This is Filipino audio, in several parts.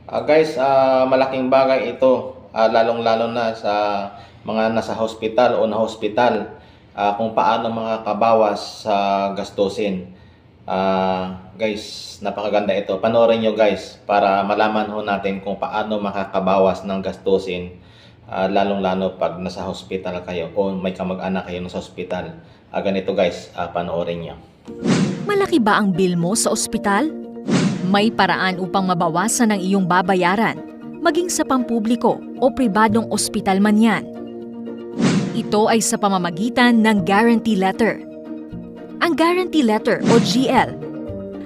Malaking bagay ito, lalong-lalo na sa mga nasa hospital o na-hospital, kung paano makakabawas sa gastusin. Guys, napakaganda ito. Panoorin nyo guys para malaman ho natin kung paano makakabawas ng gastusin, lalong-lalo pag nasa hospital kayo o may kamag-anak kayo nasa hospital. Ganito guys, panoorin nyo. Malaki ba ang bill mo sa ospital? May paraan upang mabawasan ang iyong babayaran, maging sa pampubliko o pribadong ospital man yan. Ito ay sa pamamagitan ng Guarantee Letter. Ang Guarantee Letter o GL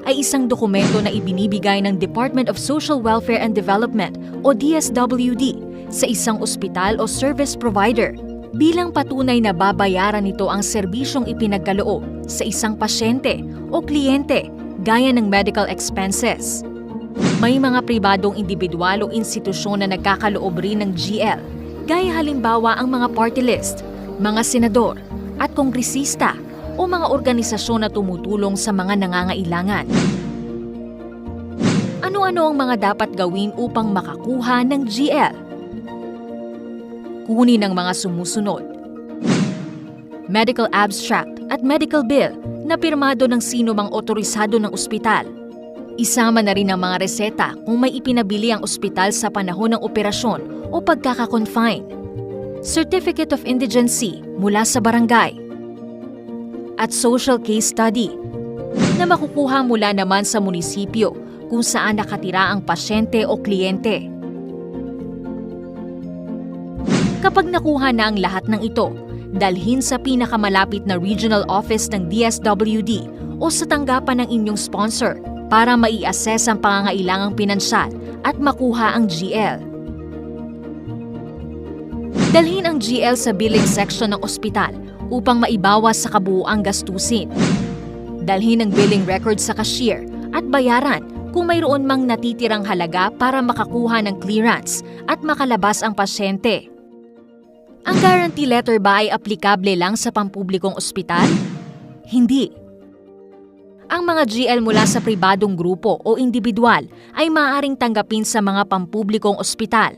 ay isang dokumento na ibinibigay ng Department of Social Welfare and Development o DSWD sa isang ospital o service provider bilang patunay na babayaran nito ang serbisyong ipinagkaloob sa isang pasyente o kliyente gaya ng medical expenses. May mga pribadong individual o institusyon na nagkakaloob rin ng GL, gaya halimbawa ang mga party list, mga senador at kongresista o mga organisasyon na tumutulong sa mga nangangailangan. Ano-ano ang mga dapat gawin upang makakuha ng GL? Kunin ang mga sumusunod: medical abstract at medical bill na pirmado ng sino mang otorisado ng ospital. Isama na rin ang mga reseta kung may ipinabili ang ospital sa panahon ng operasyon o pagkaka-confine. Certificate of indigency mula sa barangay. At social case study na makukuha mula naman sa munisipyo kung saan nakatira ang pasyente o kliyente. Kapag nakuha na ang lahat ng ito, dalhin sa pinakamalapit na regional office ng DSWD o sa tanggapan ng inyong sponsor para mai-assess ang pangangailangang pinansyal at makuha ang GL. Dalhin ang GL sa billing section ng ospital upang maibawas sa kabuuang gastusin. Dalhin ang billing record sa cashier at bayaran kung mayroon mang natitirang halaga para makakuha ng clearance at makalabas ang pasyente. Ang guarantee letter ba ay aplikable lang sa pampublikong ospital? Hindi. Ang mga GL mula sa pribadong grupo o individual ay maaaring tanggapin sa mga pampublikong ospital.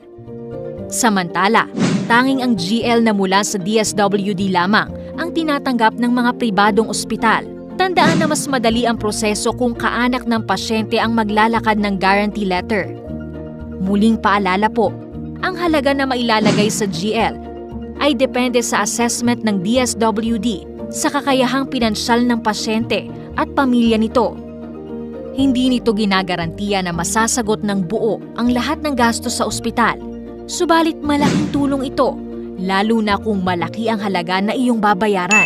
Samantala, tanging ang GL na mula sa DSWD lamang ang tinatanggap ng mga pribadong ospital. Tandaan na mas madali ang proseso kung kaanak ng pasyente ang maglalakad ng guarantee letter. Muling paalala po, ang halaga na mailalagay sa GL ay depende sa assessment ng DSWD sa kakayahang pinansyal ng pasyente at pamilya nito. Hindi nito ginagarantiya na masasagot ng buo ang lahat ng gastos sa ospital, subalit malaking tulong ito, lalo na kung malaki ang halaga na iyong babayaran.